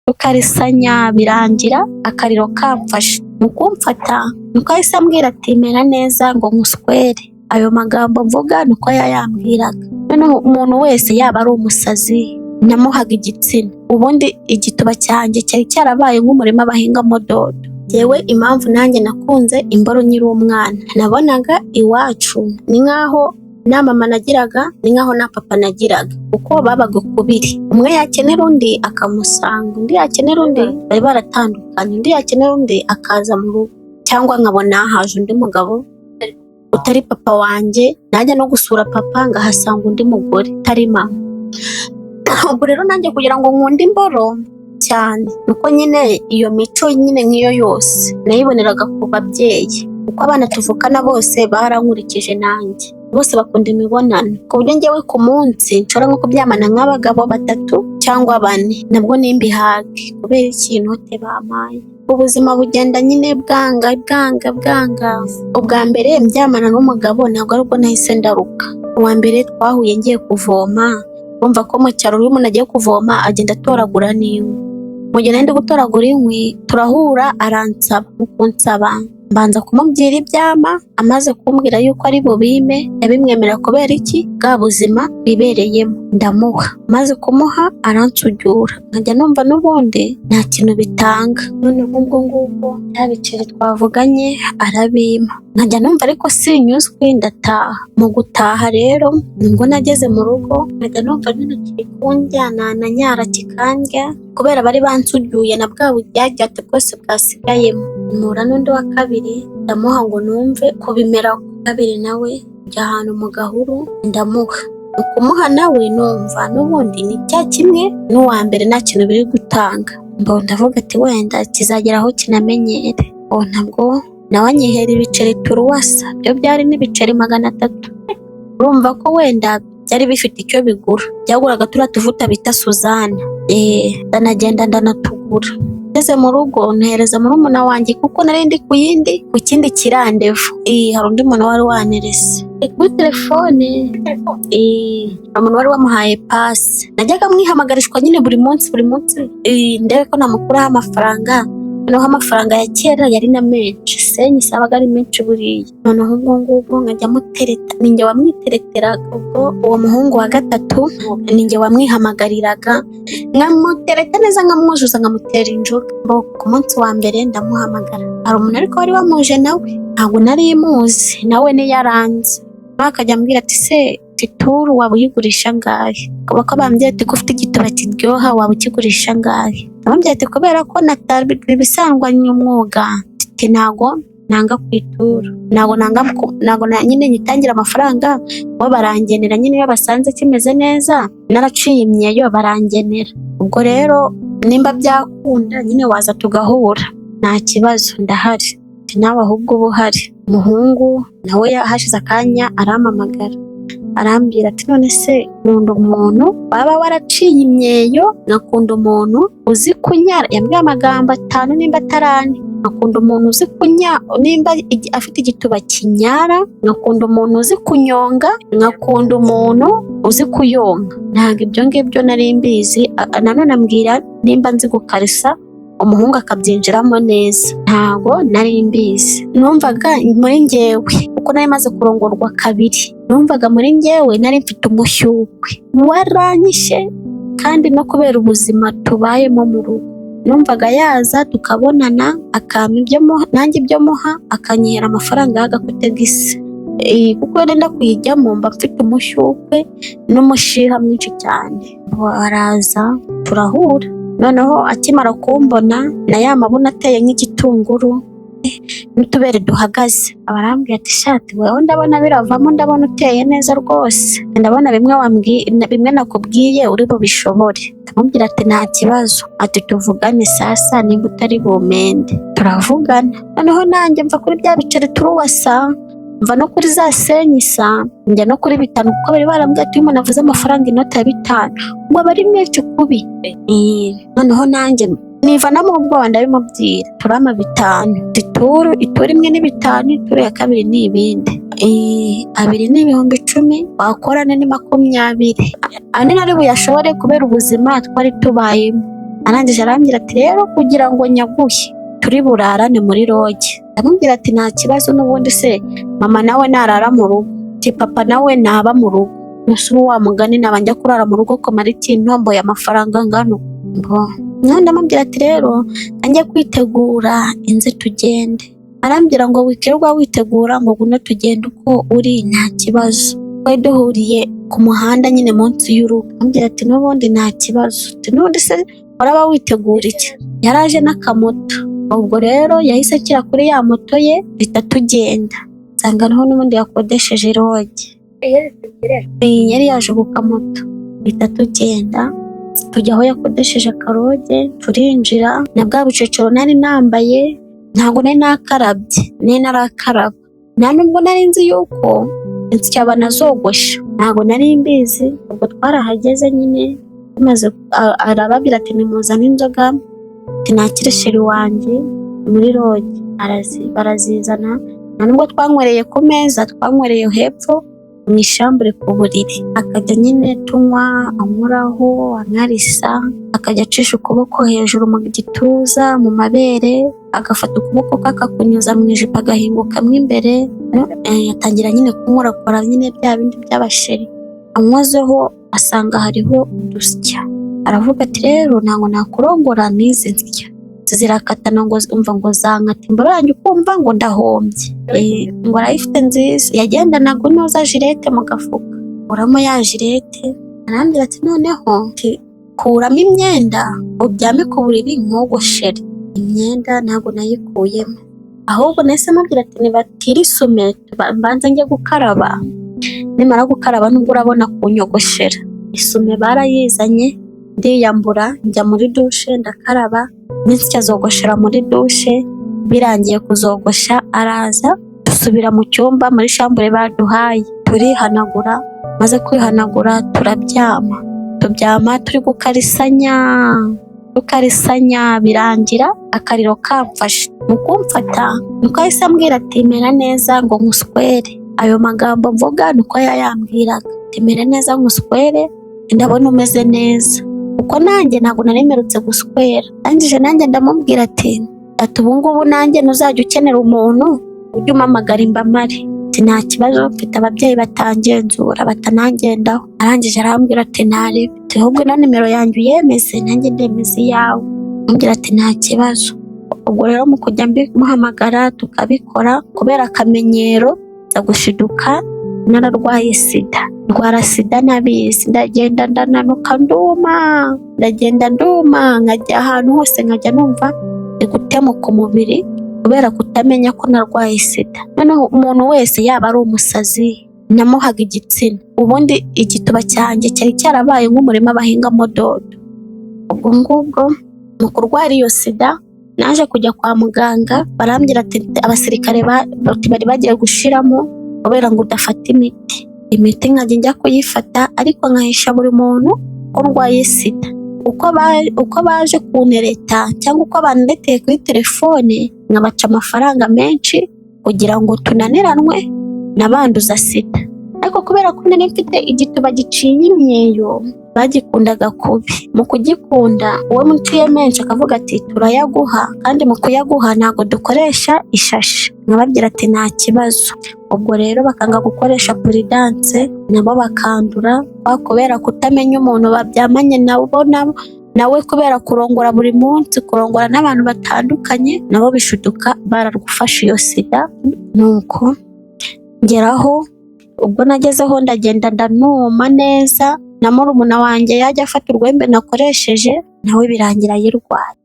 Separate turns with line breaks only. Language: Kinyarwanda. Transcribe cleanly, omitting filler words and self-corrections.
tukarisanya birangira akariro kamfashe. Mu kumfata nuko ahise ambwira ati mera neza ngo nkuswere. Ayo magambo mvuga nuko yayambwiraga. Noneho umuntu wese yaba ari umusazi namuhaga igitsina. Ubundi igituba cyanjye cyari cyarabaye nk'umurima bahingamo dodo. Yewe impamvu nanjye nakunze imboro nyiri umwana, nabonaga iwacu ni nkaho na mama nagiraga ni nkaho na papa nagiraga, kuko babaga kubiri. Umwe yakenera undi akamusanga, undi yakenera undi, bari baratandukanye, undi yakenera undi akaza mu rugo. Cyangwa nkabona haje undi mugabo utari papa wanjye, najya no gusura papa ngahasanga undi mugore utari mama. Ubwo rero nanjye kugira ngo nkunde imboro cyane, nuko nyine iyo mico nyine nk'iyo yose nayiboneraga ku babyeyi, kuko abana tuvukana bose barankurikije nanjye, bose bakunda imibonano, ku buryo njyewe ku munsi nshobora nko kuryamana nk'abagabo 3 cyangwa 4 nabwo nimbihage kubera ikintu te bamaye. Ubuzima bugenda nyine bwanga. Ubwa mbere mbyamana n'umugabo ntabwo ari ubwo nahise ndaruka. Uwa mbere twahuye ngiye kuvoma, bumva ko mu cyaro uyu umuntu agiye kuvoma agenda atoragura n'inkwi. Mu gihe nari ndi gutoragura inkwi turahura, aransaba. Mu kunsaba mbanza kumubwira ibyama, amaze kumbwira yuko ari bubime yabimwemera kubera iki bwa buzima bibereyemo, ndamuha. Maze kumuha aransujura, nkajya numva n'ubundi nta kintu bitanga. None ubwo ngubwo yabiceri twavuganye arabima, nkajya numva ariko sinyuzwe ndataha. Mu gutaha rero nibwo nageze mu rugo, nkajya numva nyine kiri kunjyana na nyara kikandya kubera bari bansujuye na bwa buryarya bwose bwasigayemo. Mpura n'undi wa kabiri ndamuha ngo numve ko bimera. Kabiri nawe njya ahantu mu gahuru ndamuha. Mu kumuha nawe numva n'ubundi ni cya kimwe n'uwa mbere nta kintu biri gutanga. Ndavuga ati wenda kizagera aho kinamenyere. Ntabwo nawe anyihera ibiceri turuwasa, byo byari n'ibiceri 300. Urumva ko wenda byari bifite icyo bigura, byaguraga turiya tuvuta bita Suzana. Ndanagenda ndanatugura. Ngeze mu rugo ntereza murumuna wanjye kuko nari ndi ku kindi kirandevu. Hari undi muntu wari wanerese kuri telefone. Umuntu wari wamuhaye pasi, najyaga mwihamagarishwa nyine buri munsi ndebe ko namukuraho amafaranga. Noneho amafaranga ya kera yari na menshi, senyi sabaga ari menshi buriya. Noneho ubwo nkajya mutereta, ninjye wamwitereteraga. Ubwo uwo muhungu wa gatatu ninjye wamwihamagariraga, nkamutereta neza, nkamwuzuza, nkamutera injuga. Ku munsi wa mbere ndamuhamagara, hari umuntu ariko wari wamuje nawe ntabwo nari muzi, nawe niyaranze. Akajya ambwira ati se tituru waba uyigurisha ngahe? Kuba ko bambwiye ati ko ufite igituba kiryoha waba ukigurisha ngahe? Bambwiye ati kubera ko natari bisangwanye umwuga, ati ntago nanga kwituru, ntago nyine nyitangira amafaranga, bo barangenera nyine iyo basanze kimeze neza, naraciye imyeyo barangenera. Ubwo rero nimba byakunda nyine waza tugahura, nta kibazo ndahari. Nawe ahubwo uba uhari. Umuhungu nawe hashize akanya arampamagara, arambwira ati none se nkunda umuntu waba waraciye imyeyo, nkakunda umuntu uzi kunyara. Yambwiye amagambo 5 nimba atarane. Nkakunda umuntu uzi nimba afite igituba kinyara, nkakunda umuntu uzi kunyonga, nkakunda umuntu uzi kuyonka. Ntabwo ibyo ngibyo nari mbizi. Nanone ambwira nimba nzi gukarisa umuhungu akabyinjiramo neza, ntago nari mbizi. Numvaga muri njyewe kuko nari maze kurongorwa 2, numvaga muri njyewe nari mfite umushyukwe waranyishe, kandi no kubera ubuzima tubayemo mu rugo numvaga yaza tukabonana, akampa ibyo nanjye ibyo muha, akanyihera amafaranga y'agakutega isi. Kuko nenda kuyijyamo mba mfite umushyukwe n'umushiha mwinshi cyane. Araza turahura, noneho akimara kumbona na ya mabuno ateye nk'igitunguru n'utubere duhagaze, abarambwira ati shati wewe ndabona biravamo, ndabona uteye neza rwose, ndabona bimwe nakubwiye uri bubishobore. Ndamubwira ati nta kibazo, ati tuvugane sasa nimba utari bumende. Turavugana, noneho nanjye mva kuri bya biceri turuwasa, mva no kuri za senyisa, njya no kuri 5 kuko bari barambwira ati umuntu avuze amafaranga inota ya 5 ngo bari menshi kubi. Noneho nanjye nivana mu bwoba ndabimubwira, turama 5 tituru, ituru imwe ni 5, ituru ya kabiri ni ibindi. 2 ni ibihumbi 10, wakorane ni 20. Andi nari buyashobore kubera ubuzima twari tubayemo. arangije arambwira ati rero kugira ngo nyaguhe turi burarane muri roge. Ndamubwira ati nta kibazo, n'ubundi se mama nawe narara mu rugo, ati papa nawe naba mu rugo, nusubu wa mugani naba njya kurara mu rugo ko mariti ntomboye amafaranga ngano. None ndamubwira ati rero njye kwitegura inze tugende. Arambwira ngo wikirirwa witegura ngo guno tugende uko uri nta kibazo, twari duhuriye ku muhanda nyine munsi y'urugo. Arambwira ati n'ubundi nta kibazo, ati n'ubundi se uraba witegura iki? Yaraje n'akamoto, ubwo rero yahise akira kuri ya moto ye duhita tugenda, nsanga naho n'ubundi yakodesheje roge. Yari yaje ku kamoto, duhita tugenda tujya aho yakodesheje akaroge, turinjira. Na bwa bucecero nari nambaye ntabwo nari nakarabye, nari narakaraba, nta nubwo nari nzi yuko insya banazogosha, ntabwo nari mbizi. Ubwo twarahageze nyine tumaze, arababwira ati nimuzane inzoga, ati nakire sheri wanjye muri roge. Barazizana, nta nubwo twanywereye ku meza, twanywereye hepfo mu ishambure ku buriri. Akajya nyine tunywa, ankoraho, ankarisa, akajya acisha ukuboko hejuru mu gituza, mu mabere, agafata ukuboko kwe akakunyuza mu ijipo agahingukamo imbere. Yatangira nyine kunkorakora nyine bya bindi by'abasheri, ankozeho asanga hariho udusya. Aravuga ati rero ntabwo nakurongora n'izi nsya, zirakatana ngo umva ngo zankata imboro yanjye ukumva ngo ndahombye. Ngo arayifite nziza, yagendanaga unoza jirete mu gafuka, uramo ya jirete. Arambwira ati noneho kuramo imyenda ubyame ku buriri nkogoshere. Imyenda ntabwo nayikuyemo, ahubwo nahise mubwira ati nibatire isume mbanza njye gukaraba, nimara gukaraba nubwo urabona kunyogoshera. Isume barayizanye, ndiyambura njya muri dushe ndakaraba, n'insya zogoshera muri dushe. Birangiye kuzogosha araza, dusubira mu cyumba muri shambure baduhaye, turihanagura. Maze kwihanagura turyama turi gukarisanya. Birangira akariro kamfashe, mu kumfata nuko ahise ambwira ati mera neza ngo nkuswere. Ayo magambo mvuga nuko yayambwiraga, ati mera neza nkuswere, ndabona umeze neza. Uko nanjye ntabwo naremerutse guswera. Arangije nanjye ndamubwira ati ubu ngubu nanjye ntuzajya ukenera umuntu ujye umpamagara imbamare, ati nta kibazo, mfite ababyeyi batangenzura batanangendaho. Arangije arambwira ati ntaribe, ati ahubwo na nimero yanjye uyemeze nanjye ndemeze iyawe. Ambwira ati nta kibazo. Ubwo rero mu kujya muhamagara tukabikora, kubera akamenyero za gushiduka nararwaye sida, ndwara sida nabizi. Ndagenda ndananuka nduma, nkajya ahantu hose nkajya numva ndi gutemuka umubiri kubera kutamenya ko narwaye sida. Noneho umuntu wese yaba ari umusazi namuhaga igitsina, ubundi igituba cyanjye cyari cyarabaye nk'umurima bahingamo dodo. Ubwo ngubwo mu kurwara iyo sida naje kujya kwa muganga, barambwira ati abasirikare bari bagiye gushiramo kubera ngo udafata imiti nkajya njya kuyifata, ariko nkahisha buri muntu ko ndwaye sida. Uko baje kuntereta cyangwa uko baneteye kuri telefone, nkabaca amafaranga menshi kugira ngo tunaniranwe nabanduza sida. Ariko kubera ko nari mfite igituba giciye imyeyo, bagikundaga kubi. Mu kugikunda uwo muciye menshi akavuga ati turayaguha, kandi mu kuyaguha ntabwo dukoresha ishashi. Nkababwira ati nta kibazo. Ubwo rero bakanga gukoresha puridanse, nabo bakandura kubera kutamenya umuntu babyamanye nawe kubera kurongora buri munsi, kurongora n'abantu batandukanye, nabo bishuduka baragufasha iyo sida. Nuko ngeraho, ubwo nagezeho ndagenda ndanuma neza, na murumuna wanjye yajya afata urwembe nakoresheje nawe birangira yirwaye.